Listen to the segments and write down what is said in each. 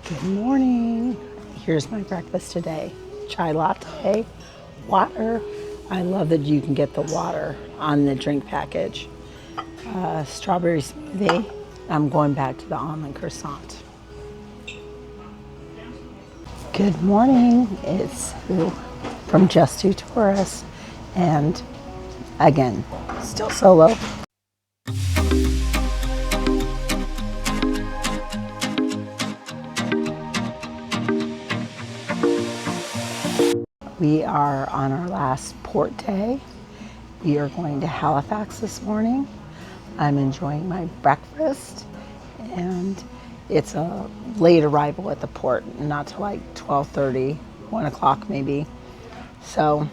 Good morning. Here's my breakfast today. Chai latte, water. I love that you can get the water on the drink package. Strawberry smoothie. I'm going back to the almond croissant. Good morning. It's Sue from Just Two Tourists. And again, still solo. We are on our last port day. We are going to Halifax this morning. I'm enjoying my breakfast, and it's a late arrival at the port, not till like 12:30, 1 o'clock maybe. So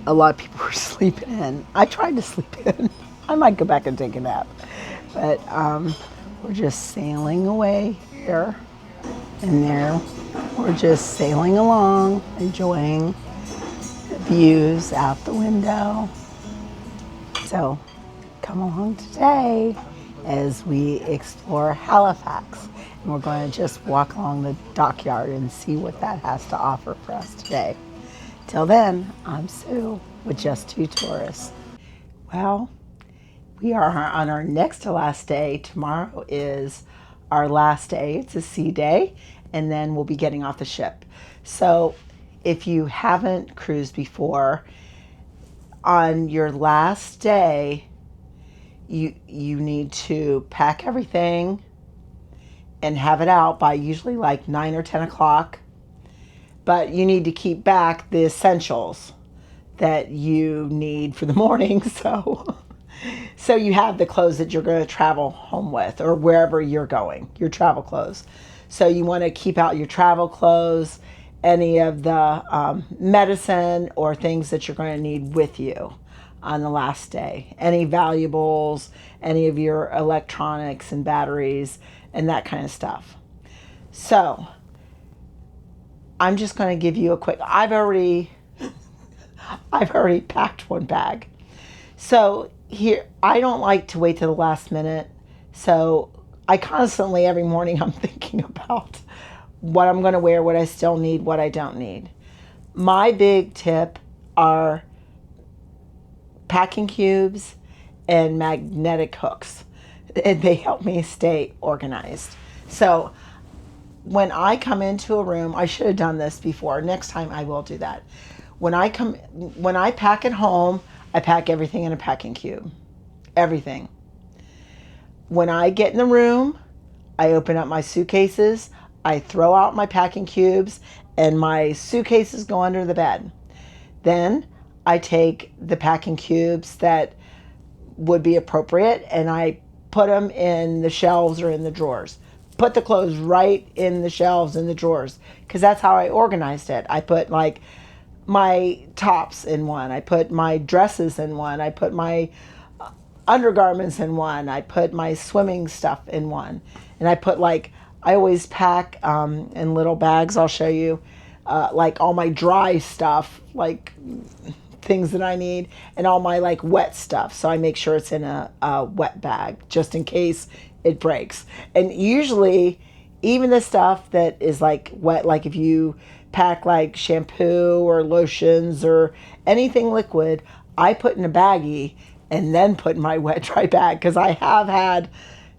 a lot of people are sleeping in. I tried to sleep in. I might go back and take a nap, but we're just sailing away here and there. We're just sailing along, enjoying the views out the window. So come along today as we explore Halifax. And we're going to just walk along the dockyard and see what that has to offer for us today. Till then, I'm Sue with Just Two Tourists. Well, we are on our next to last day. Tomorrow is our last day. It's a sea day, and then we'll be getting off the ship. So if you haven't cruised before, on your last day, you need to pack everything and have it out by usually like 9 or 10 o'clock. But you need to keep back the essentials that you need for the morning. So you have the clothes that you're going to travel home with or wherever you're going, your travel clothes. So you want to keep out your travel clothes, any of the medicine or things that you're going to need with you on the last day, any valuables, any of your electronics and batteries and that kind of stuff. So I'm just going to give you a quick, I've already packed one bag. So here, I don't like to wait to the last minute. So I constantly, every morning, I'm thinking about what I'm going to wear, what I still need, what I don't need. My big tip are packing cubes and magnetic hooks. And they help me stay organized. So when I come into a room, I should have done this before. Next time I will do that. When I pack at home, I pack everything in a packing cube. Everything. When I get in the room, I open up my suitcases, I throw out my packing cubes, and my suitcases go under the bed. Then I take the packing cubes that would be appropriate and I put them in the shelves or in the drawers. Put the clothes right in the shelves and the drawers because that's how I organized it. I put like my tops in one. I put my dresses in one. I put my undergarments in one. I put my swimming stuff in one. And I put like, I always pack in little bags. I'll show you like all my dry stuff, like things that I need, and all my like wet stuff. So I make sure it's in a wet bag just in case it breaks. And usually, even the stuff that is like wet, like if you pack like shampoo or lotions or anything liquid, I put in a baggie and then put in my wet dry bag because I have had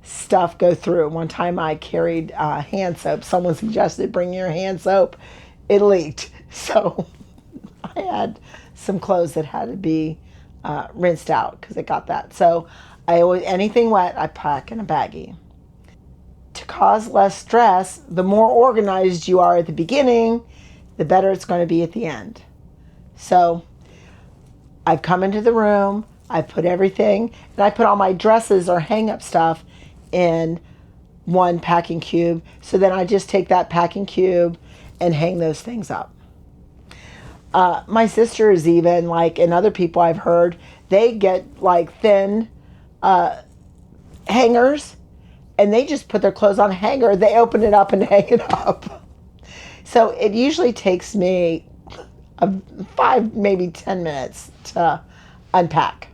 stuff go through. One time I carried hand soap. Someone suggested bring your hand soap. It leaked. So I had some clothes that had to be rinsed out because it got that. So I always, anything wet, I pack in a baggie. To cause less stress, the more organized you are at the beginning, the better it's going to be at the end. So I've come into the room, I put everything, and I put all my dresses or hang up stuff in one packing cube. So then I just take that packing cube and hang those things up. My sister is even like, and other people I've heard, they get like thin hangers and they just put their clothes on a hanger. They open it up and hang it up. So it usually takes me 5, maybe 10 minutes to unpack.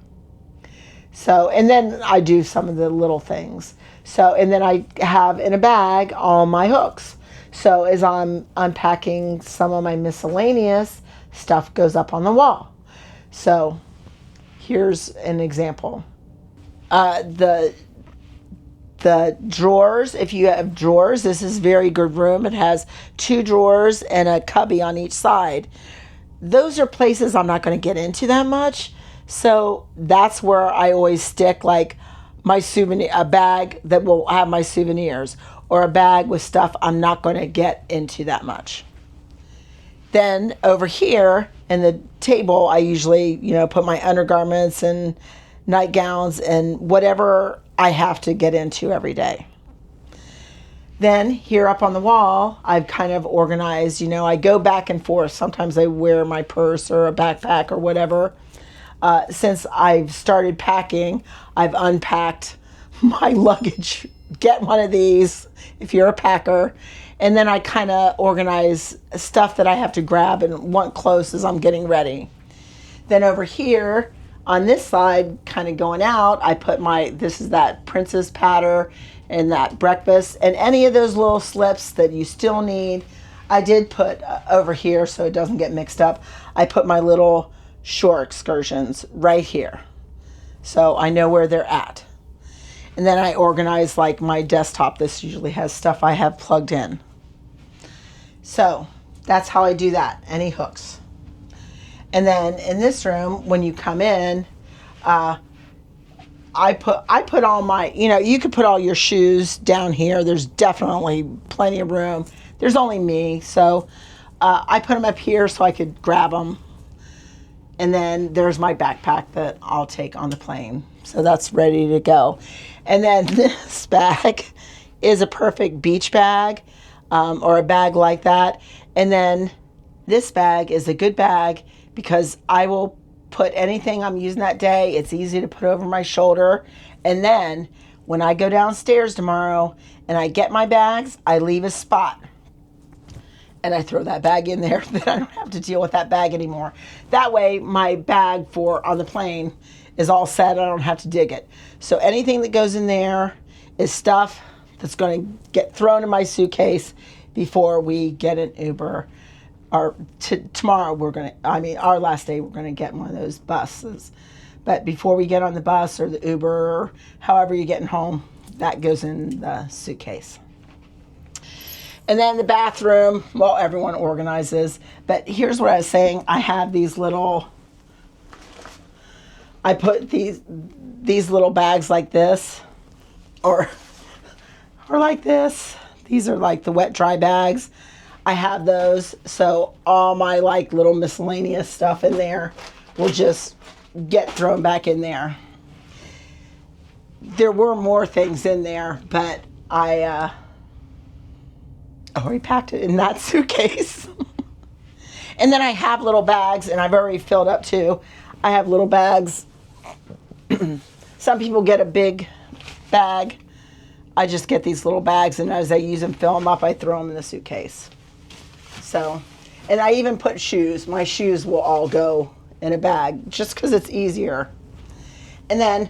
So, and then I do some of the little things. So, and then I have in a bag all my hooks. So as I'm unpacking some of my miscellaneous stuff goes up on the wall. So here's an example. The drawers, if you have drawers, this is very good room. It has 2 drawers and a cubby on each side. Those are places I'm not going to get into that much. So that's where I always stick like my souvenir, a bag that will have my souvenirs, or a bag with stuff I'm not going to get into that much. Then over here in the table, I usually, put my undergarments and nightgowns and whatever I have to get into every day. Then here up on the wall, I've kind of organized, I go back and forth. Sometimes I wear my purse or a backpack or whatever. Since I've started packing, I've unpacked my luggage. Get one of these if you're a packer. And then I kind of organize stuff that I have to grab and want close as I'm getting ready. Then over here on this side, kind of going out, I put this is that princess patter and that breakfast and any of those little slips that you still need. I did put over here so it doesn't get mixed up. I put my little shore excursions right here. So I know where they're at. And then I organize like my desktop. This usually has stuff I have plugged in. So that's how I do that. Any hooks. And then in this room, when you come in, I put all my, you could put all your shoes down here. There's definitely plenty of room. There's only me, so I put them up here so I could grab them. And then there's my backpack that I'll take on the plane. So that's ready to go. And then this bag is a perfect beach bag, or a bag like that. And then this bag is a good bag because I will put anything I'm using that day. It's easy to put over my shoulder. And then when I go downstairs tomorrow and I get my bags, I leave a spot. And I throw that bag in there, then I don't have to deal with that bag anymore. That way, my bag on the plane is all set. I don't have to dig it. So anything that goes in there is stuff that's going to get thrown in my suitcase before we get an Uber. Tomorrow, our last day, we're going to get one of those buses. But before we get on the bus or the Uber, or however you're getting home, that goes in the suitcase. And then the bathroom, well, everyone organizes. But here's what I was saying. I have I put these little bags like this, or like this. These are like the wet, dry bags. I have those. So all my like little miscellaneous stuff in there will just get thrown back in there. There were more things in there, but I already packed it in that suitcase. And then I have little bags, and I've already filled up too. I have little bags. Some people get a big bag. I just get these little bags, and as I use them, fill them up, I throw them in the suitcase. So, and I even put shoes. My shoes will all go in a bag just because it's easier. And then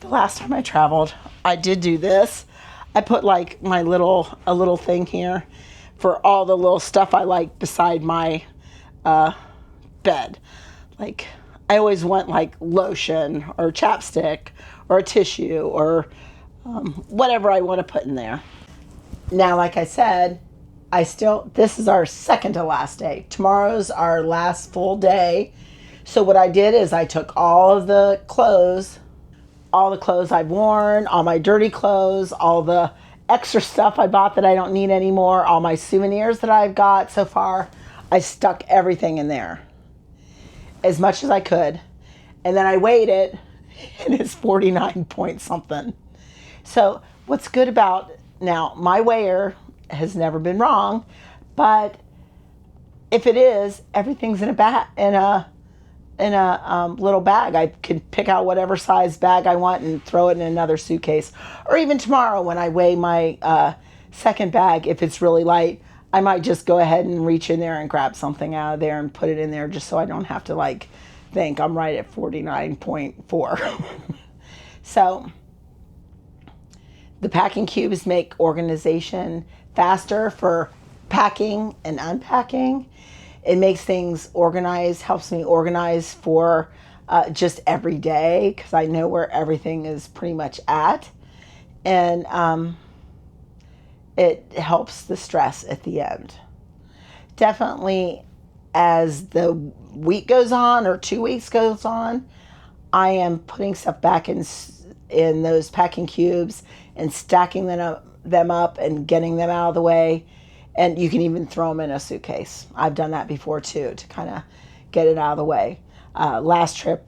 the last time I traveled, I did do this. I put like a little thing here for all the little stuff I like beside my bed. Like I always want like lotion or chapstick or a tissue or whatever I want to put in there. Now, like I said, this is our second to last day. Tomorrow's our last full day. So what I did is I took all of the clothes I've worn, all my dirty clothes, all the extra stuff I bought that I don't need anymore, all my souvenirs that I've got so far, I stuck everything in there as much as I could. And then I weighed it, and it's 49 point something. So what's good about, now my weigher has never been wrong, but if it is, everything's in a little bag. I could pick out whatever size bag I want and throw it in another suitcase. Or even tomorrow when I weigh my second bag, if it's really light, I might just go ahead and reach in there and grab something out of there and put it in there just so I don't have to like think I'm right at 49.4. So The packing cubes make organization faster for packing and unpacking. It makes things organized, helps me organize for just every day because I know where everything is pretty much at. And it helps the stress at the end. Definitely as the week goes on or 2 weeks goes on, I am putting stuff back in those packing cubes and stacking them up and getting them out of the way. And you can even throw them in a suitcase. I've done that before too, to kind of get it out of the way. Last trip,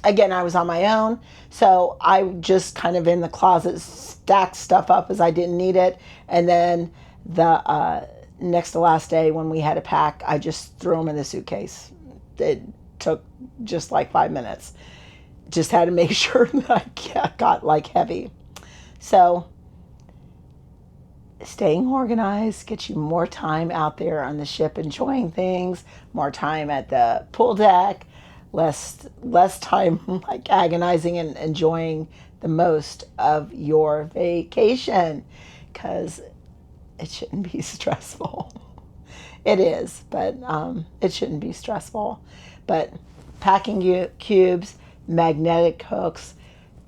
again, I was on my own, so I just kind of in the closet stacked stuff up as I didn't need it. And then the next to last day when we had to pack, I just threw them in the suitcase. It took just like 5 minutes. Just had to make sure that I got like heavy. So staying organized gets you more time out there on the ship enjoying things, more time at the pool deck, less time like agonizing and enjoying the most of your vacation, because it shouldn't be stressful. It is, but it shouldn't be stressful. But packing cubes, magnetic hooks,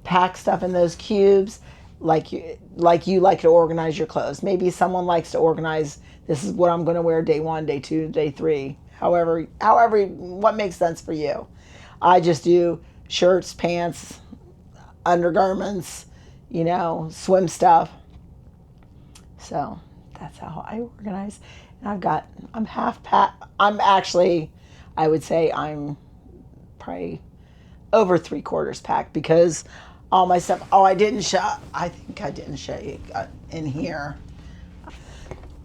pack stuff in those cubes like you like to organize your clothes. Maybe someone likes to organize, this is what I'm going to wear day 1, day 2, day 3, however what makes sense for you. I just do shirts, pants, undergarments, swim stuff. So that's how I organize. And I'm half packed. I would say I'm probably over 3/4 packed, because all my stuff, I think I didn't show you in here,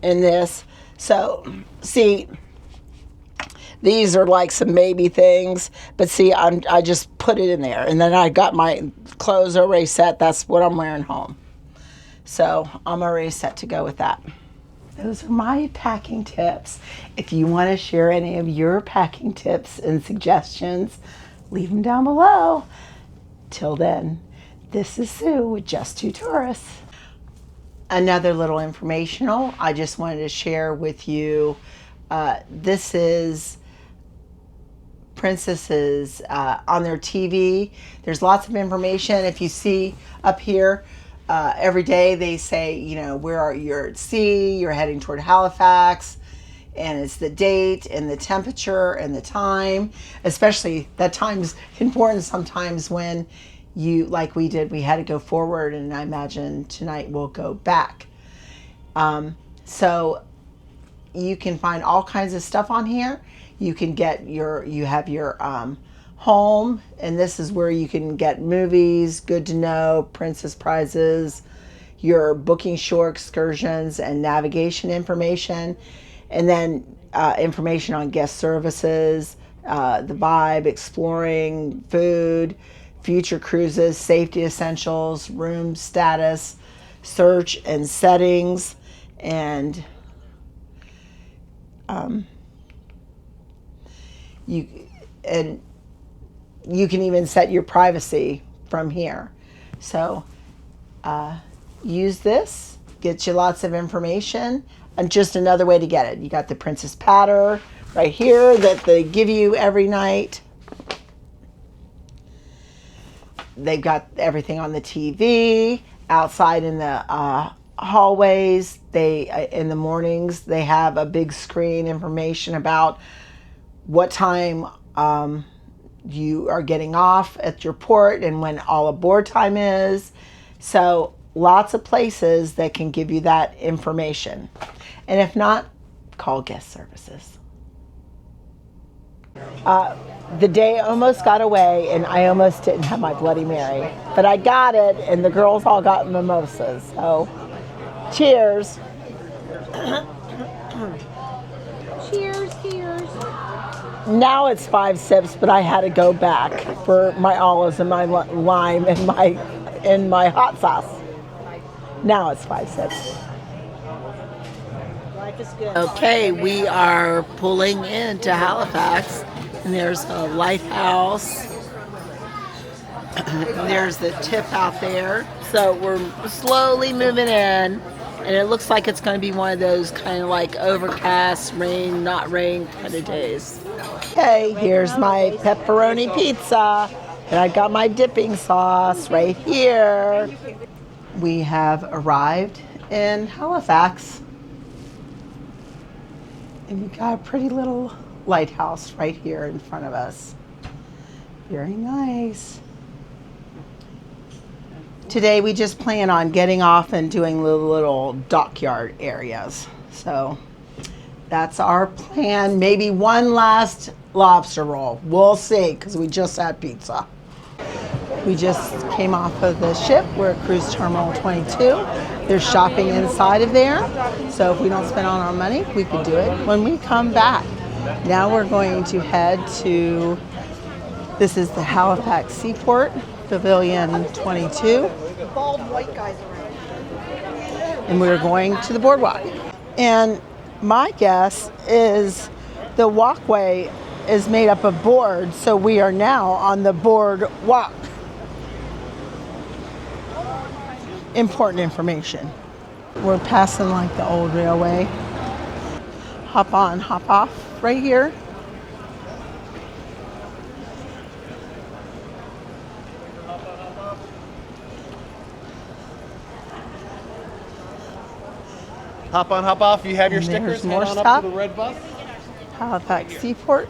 in this. So see, these are like some maybe things, but see, I just put it in there, and then I got my clothes already set. That's what I'm wearing home. So I'm already set to go with that. Those are my packing tips. If you want to share any of your packing tips and suggestions, leave them down below. Till then, this is Sue with Just Two Tourists. Another little informational I just wanted to share with you. This is Princess's on their TV. There's lots of information. If you see up here, every day they say, you're at sea, you're heading toward Halifax, and it's the date and the temperature and the time. Especially that time's important sometimes when like we did, we had to go forward, and I imagine tonight we'll go back. So you can find all kinds of stuff on here. You can get you have your home, and this is where you can get movies, good to know, princess prizes, your booking shore excursions and navigation information, and then information on guest services, the vibe, exploring, food, future cruises, safety essentials, room status, search and settings, and you can even set your privacy from here. So use this, get you lots of information, and just another way to get it. You got the Princess Patter right here that they give you every night. They've got everything on the TV, outside in the hallways. In the mornings, they have a big screen information about what time you are getting off at your port and when all aboard time is. So lots of places that can give you that information. And if not, call guest services. The day almost got away, and I almost didn't have my Bloody Mary, but I got it, and the girls all got mimosas. So cheers. Cheers, cheers. Now it's 5 sips, but I had to go back for my olives and my lime and my hot sauce. Now it's 5 sips. Life is good. Okay, we are pulling into Halifax, and there's a lighthouse. There's the tip out there. So we're slowly moving in, and it looks like it's going to be one of those kind of like overcast, rain, not rain kind of days. Okay, here's my pepperoni pizza, and I got my dipping sauce right here. We have arrived in Halifax, and we got a pretty little lighthouse right here in front of us. Very nice. Today we just plan on getting off and doing the little dockyard areas. So that's our plan. Maybe one last lobster roll. We'll see, because we just had pizza. We just came off of the ship. We're at Cruise Terminal 22. There's shopping inside of there. So if we don't spend all our money, we could do it when we come back. Now we're going to head to, this is the Halifax Seaport, Pavilion 22. Bald white guys around. And we're going to the boardwalk. And my guess is the walkway is made up of boards, so we are now on the boardwalk. Important information. We're passing like the old railway. Hop on, hop off right here. Hop on, hop off. You have your And stickers. there's more Head on stuff. up to the red bus. Halifax Seaport.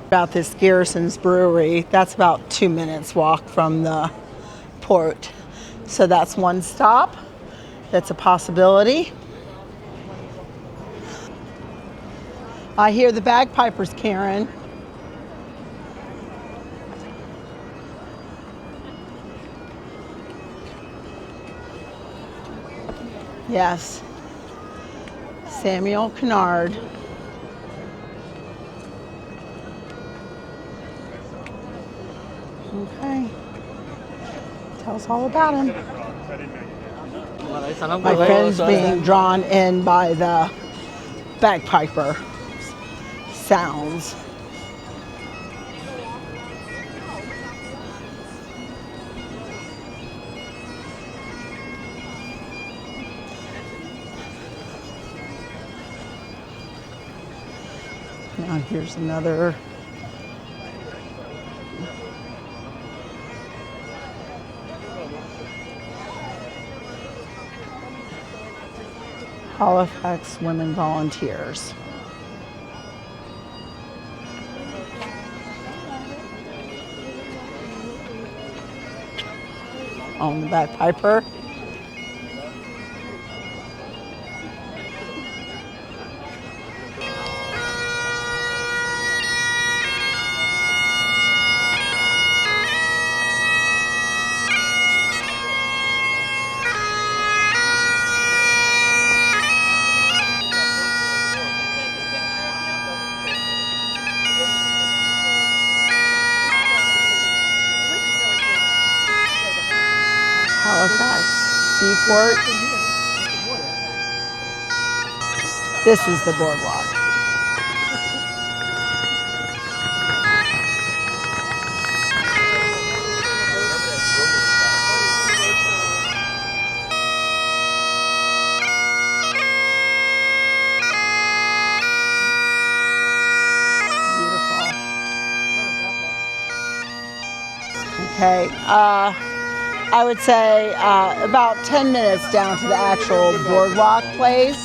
About this Garrison's Brewery, that's about 2 minutes walk from the port. So that's one stop. That's a possibility. I hear the bagpipers, Karen. Yes. Samuel Kennard. Okay. Tell us all about him. My friend's being drawn in by the bagpiper sounds. Now here's another Halifax Women Volunteers. On the bagpiper. Halifax Seaport. This is the boardwalk. Beautiful. Okay. I would say about 10 minutes down to the actual boardwalk place.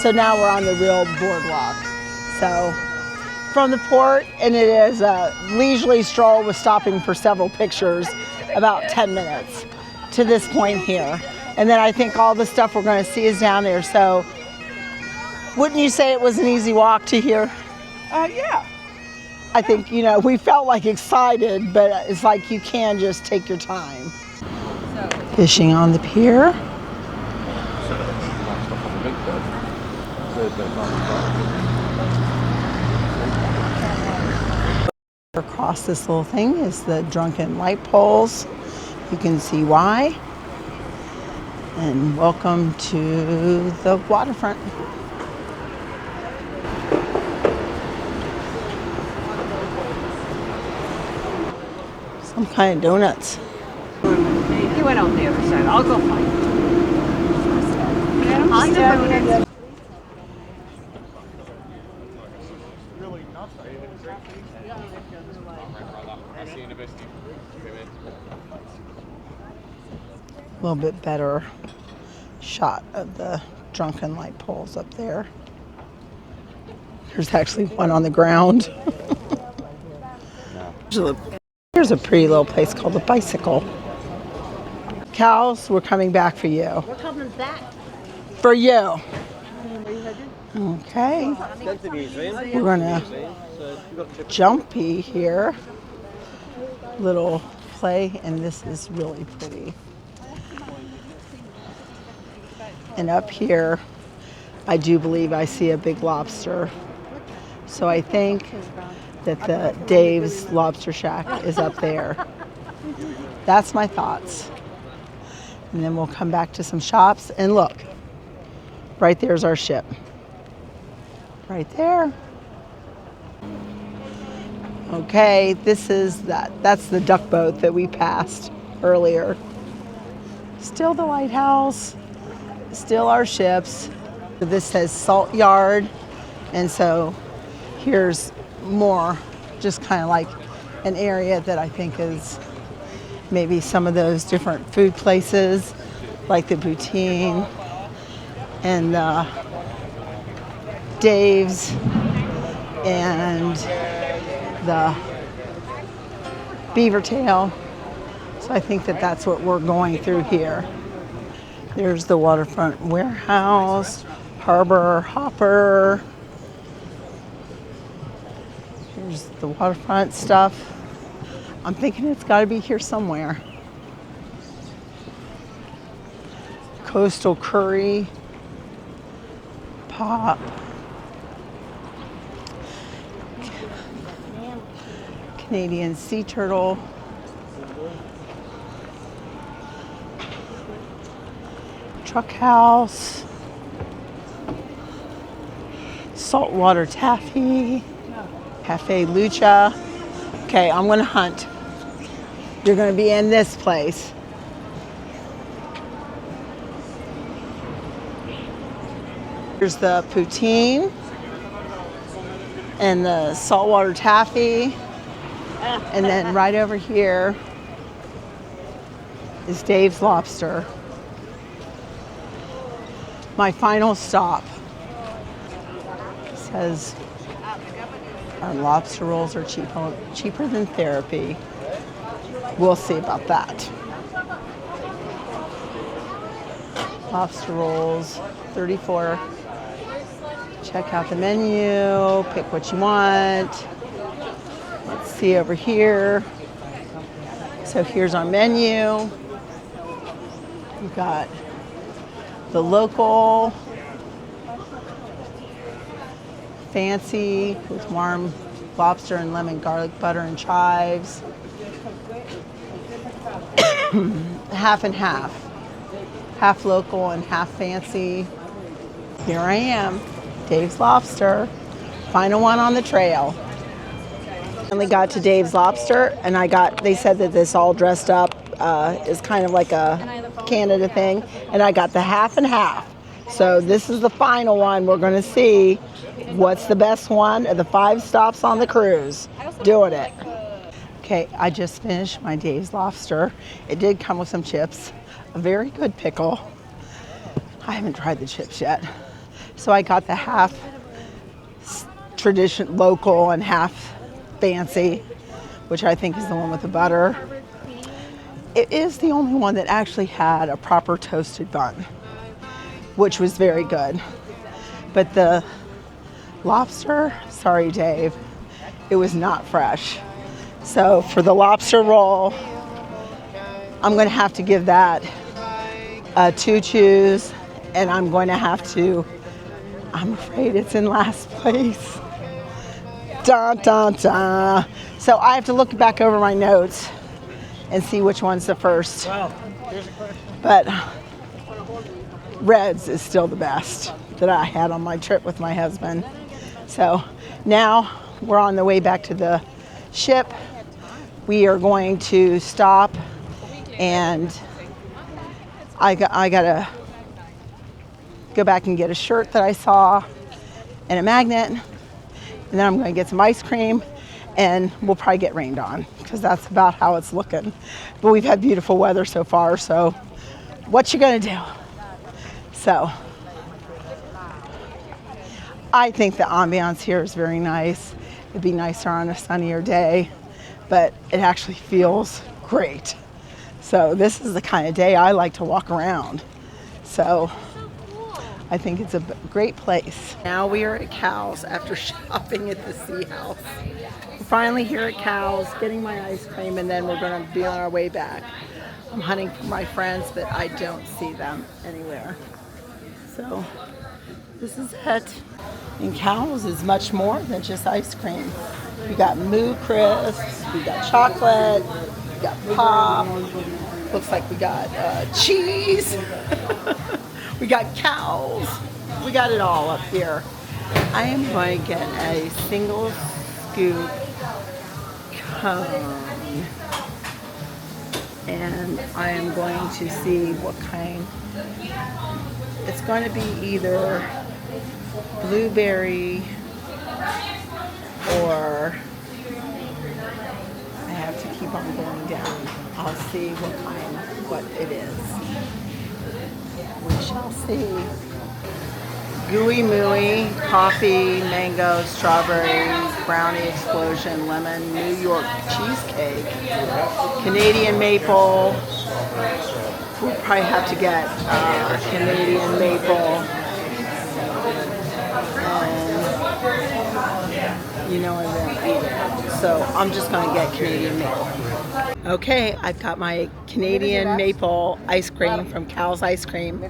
So now we're on the real boardwalk. So from the port, and it is a leisurely stroll with stopping for several pictures, about 10 minutes to this point here. And then I think all the stuff we're going to see is down there. So wouldn't you say it was an easy walk to here? Yeah. I think, you know, we felt like excited, but it's like you can just take your time. Fishing on the pier. Across this little thing is the drunken light poles. You can see why. And welcome to the waterfront. Some kind of donuts. He went out the other side. I'll go find him. On the boat. A little bit better shot of the drunken light poles up there. There's actually one on the ground. Here's a pretty little place called the Bicycle. Cows, we're coming back for you. We're coming back. For you. Okay. We're gonna jumpy here. Little play, and this is really pretty. And up here, I do believe I see a big lobster. So I think that the Dave's Lobster Shack is up there. That's my thoughts. And then we'll come back to some shops, and look, right there's our ship. Right there. Okay, that's the duck boat that we passed earlier. Still the lighthouse, still our ships. This says Salt Yard, and so here's more, just kind of like an area that I think is maybe some of those different food places, like the Poutine and Dave's and the Beaver Tail. So I think that that's what we're going through here. There's the waterfront warehouse, harbor hopper. Here's the waterfront stuff. I'm thinking it's got to be here somewhere. Coastal curry, pop. Canadian sea turtle. Truck house. Saltwater taffy. Cafe Lucha. Okay, I'm gonna hunt. You're gonna be in this place. Here's the poutine and the saltwater taffy. And then right over here is Dave's Lobster. My final stop. It says our lobster rolls are cheaper than therapy. We'll see about that. Lobster rolls, $34. Check out the menu, pick what you want. Let's see over here. So here's our menu. We've got the local, fancy with warm lobster and lemon garlic butter and chives. Half and half. Half local and half fancy. Here I am, Dave's Lobster. Final one on the trail. Finally got to Dave's Lobster, and they said that this all dressed up is kind of like a Canada thing, and I got the half and half. So this is the final one. We're gonna see what's the best one of the 5 stops on the cruise. Doing it. Okay, I just finished my Dave's Lobster. It did come with some chips, a very good pickle. I haven't tried the chips yet. So I got the half tradition local and half fancy, which I think is the one with the butter. It is the only one that actually had a proper toasted bun, which was very good. But the lobster, sorry Dave, it was not fresh. So for the lobster roll, I'm going to have to give that 2 chews, and I'm going to have to, I'm afraid it's in last place. Dun, dun, dun. So I have to look back over my notes and see which one's the first. But Red's is still the best that I had on my trip with my husband. So now we're on the way back to the ship. we are going to stop, and I gotta go back and get a shirt that I saw and a magnet, and then I'm gonna get some ice cream, and we'll probably get rained on because that's about how it's looking. But we've had beautiful weather so far, so what you gonna do? So I think the ambiance here is very nice. It'd be nicer on a sunnier day, but it actually feels great. So this is the kind of day I like to walk around. So I think it's a great place. Now we are at Cal's after shopping at the Sea House. We're finally here at Cal's, getting my ice cream, and then we're gonna be on our way back. I'm hunting for my friends, but I don't see them anywhere. So this is it. And Cal's is much more than just ice cream. We got Moo Crisps, we got chocolate, we got pop. Looks like we got cheese. We got cows. We got it all up here. I am going to get a single scoop cone. And I am going to see what kind. It's going to be either blueberry or I have to keep on going down. I'll see what it is. We shall see. Gooey Mooey, coffee, mango, strawberries, brownie explosion, lemon, New York cheesecake, Canadian maple. We'll probably have to get Canadian maple. And you know I won't eat it. So I'm just going to get Canadian maple. Okay, I've got my Canadian maple ice cream from Cal's Ice Cream.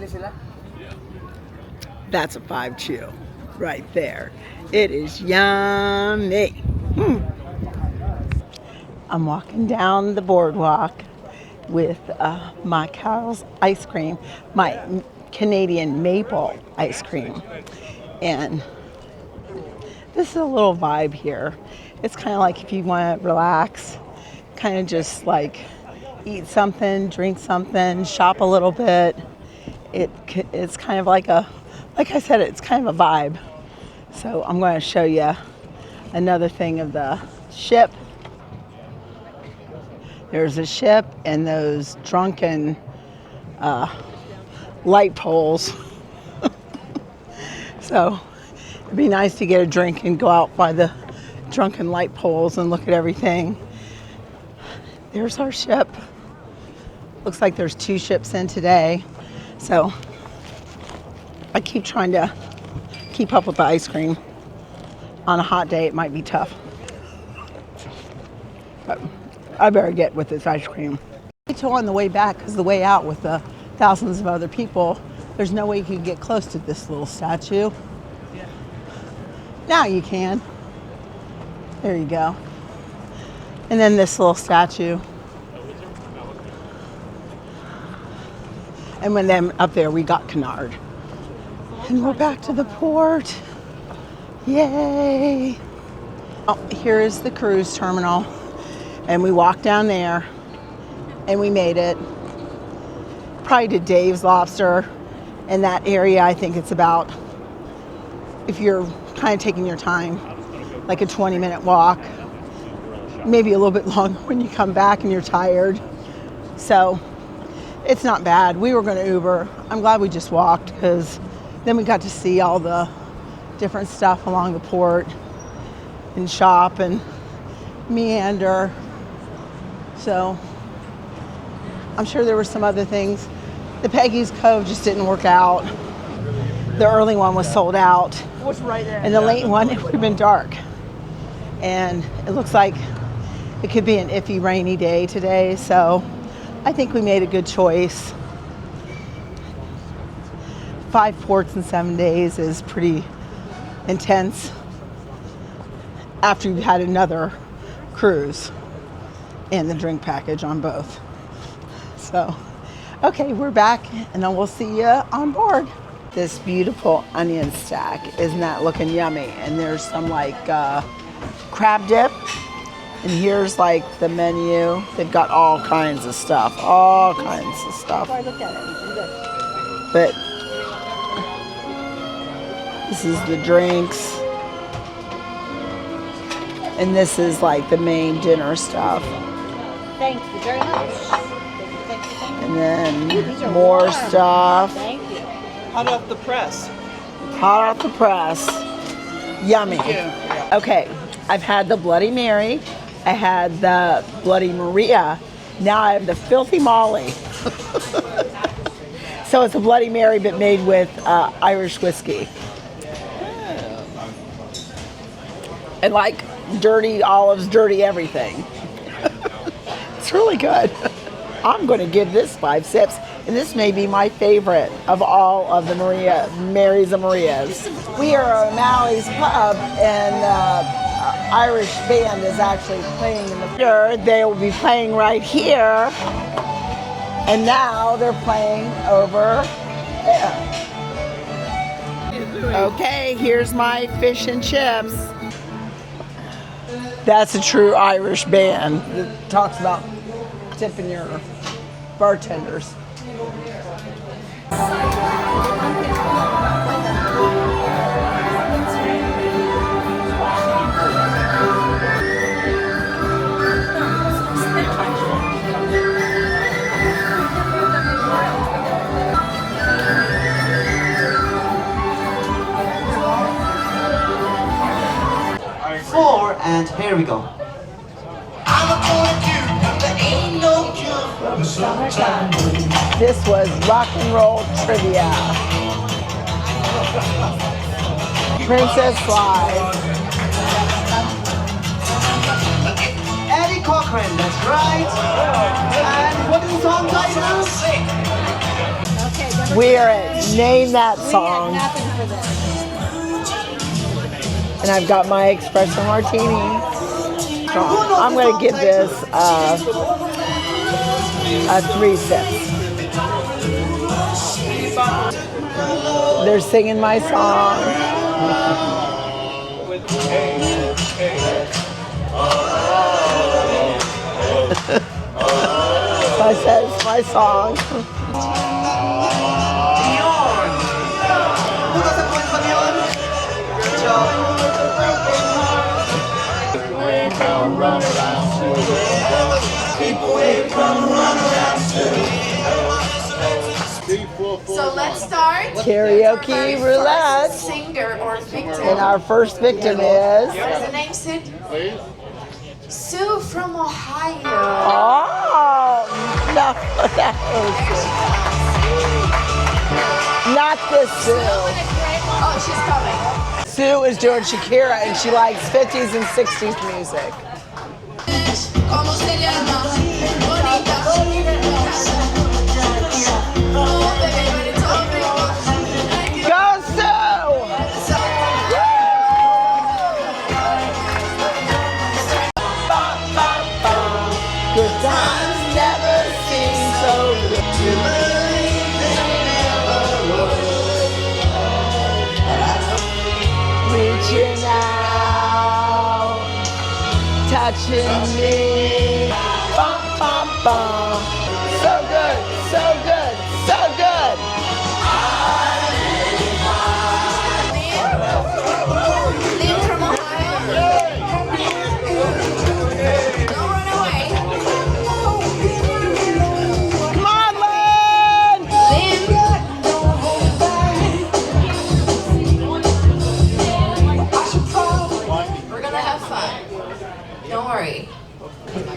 That's a 5 chew right there. It is yummy. I'm walking down the boardwalk with my Cal's ice cream, my Canadian maple ice cream. And this is a little vibe here. It's kind of like if you want to relax, kind of just like eat something, drink something, shop a little bit. It's kind of like I said, it's kind of a vibe. So I'm going to show you another thing of the ship. There's a ship and those drunken light poles. So it'd be nice to get a drink and go out by the drunken light poles and look at everything. There's our ship. Looks like there's 2 ships in today. So I keep trying to keep up with the ice cream. On a hot day, it might be tough. But I better get with this ice cream. Until on the way back, because the way out with the thousands of other people, there's no way you can get close to this little statue. Yeah. Now you can. There you go. And then this little statue. And when them up there, we got Canard. And we're back to the port. Yay! Oh, here is the cruise terminal. And we walked down there and we made it. Probably to Dave's Lobster. In that area, I think it's about, if you're kind of taking your time, like a 20-minute walk. Maybe a little bit longer when you come back and you're tired. So it's not bad. We were going to Uber. I'm glad we just walked because then we got to see all the different stuff along the port and shop and meander. So I'm sure there were some other things. The Peggy's Cove just didn't work out. The early one was sold out. What's right there? And the late one, it would have been dark. And it looks like it could be an iffy rainy day today. So I think we made a good choice. 5 ports in 7 days is pretty intense after you've had another cruise and the drink package on both. So, okay, we're back and then we'll see you on board. This beautiful onion stack, isn't that looking yummy? And there's some like crab dip And here's like the menu. They've got all kinds of stuff. All kinds of stuff. I looked at it. I'm good. But this is the drinks. And this is like the main dinner stuff. Thank you very much. Thank you. And then These are more warm. stuff. Thank you. Hot off the press. Hot off the press. Yummy. Yeah. Okay, I've had the Bloody Mary. I had the Bloody Maria. Now I have the Filthy Molly. So it's a Bloody Mary but made with Irish whiskey. And like dirty olives, dirty everything. It's really good. I'm going to give this 5 sips. And this may be my favorite of all of the Marys and Marias. We are at O'Malley's Pub, and Irish band is actually playing in the theater. They will be playing right here, and now they're playing over there. Okay, here's my fish and chips. That's a true Irish band that talks about tipping your bartenders. Four, and here we go. This was rock and roll trivia. Princess Slide. Eddie Cochran, that's right. And what is the song title? Okay, number We are at Name That We had Song. nothing for this. And I've got my espresso martini. So I'm going to give this a 3 sips. They're singing my song. I said it's my song. Who got the point for Leon? Good job. So let's start. Karaoke roulette. Singer or victim. And our first victim is... What's the name, Sid? Sue from Ohio. Oh, no, that was not this Sue. Oh, she's coming. Sue is doing Shakira, and she likes 50s and 60s music. ¿Cómo se llama? Bonita. Oh, baby, but it's all big. Go Sue! Good times never seem so good to me. Reaching out, touching me. Bum, bum, bum. So good, so good, so good. Liam from Ohio. Don't run away. Come on, Lynn! Liam. We're gonna have fun. Don't worry.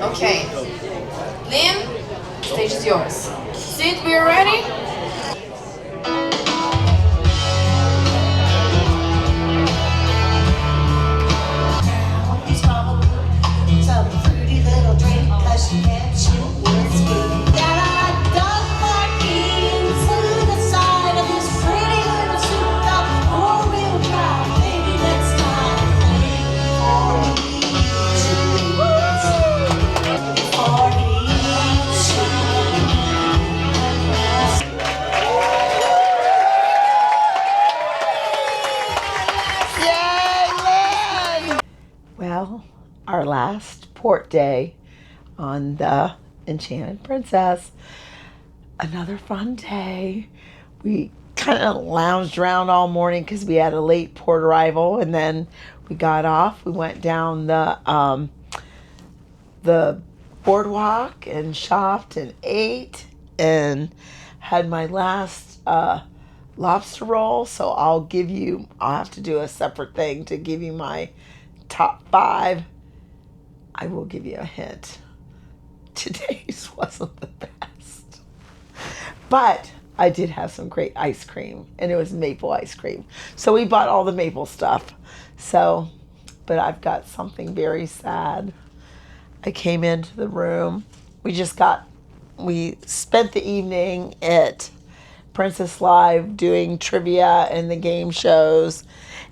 Okay. Liam, stage is yours. Sid, we are ready? port day on the Enchanted Princess. Another fun day. We kind of lounged around all morning because we had a late port arrival, and then we got off. We went down the boardwalk and shopped and ate and had my last lobster roll. So I'll have to do a separate thing to give you my top 5. I will give you a hint. Today's wasn't the best. But I did have some great ice cream, and it was maple ice cream. So we bought all the maple stuff. So, but I've got something very sad. I came into the room. We spent the evening at Princess Live doing trivia and the game shows.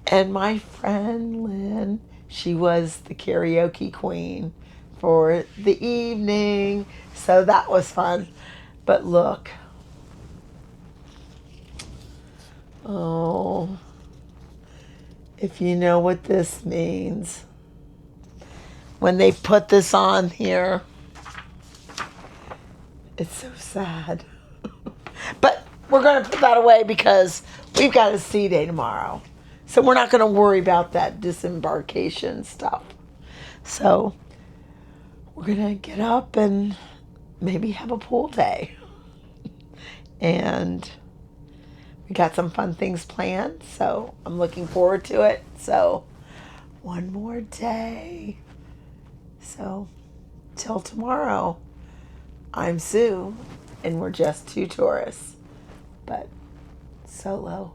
And my friend Lynn, she was the karaoke queen for the evening. So that was fun. But look. Oh, if you know what this means. When they put this on here, it's so sad. But we're going to put that away because we've got a sea day tomorrow. So we're not going to worry about that disembarkation stuff. So we're going to get up and maybe have a pool day. And we got some fun things planned. So I'm looking forward to it. So one more day. So till tomorrow, I'm Sue, and we're just 2 tourists, but solo.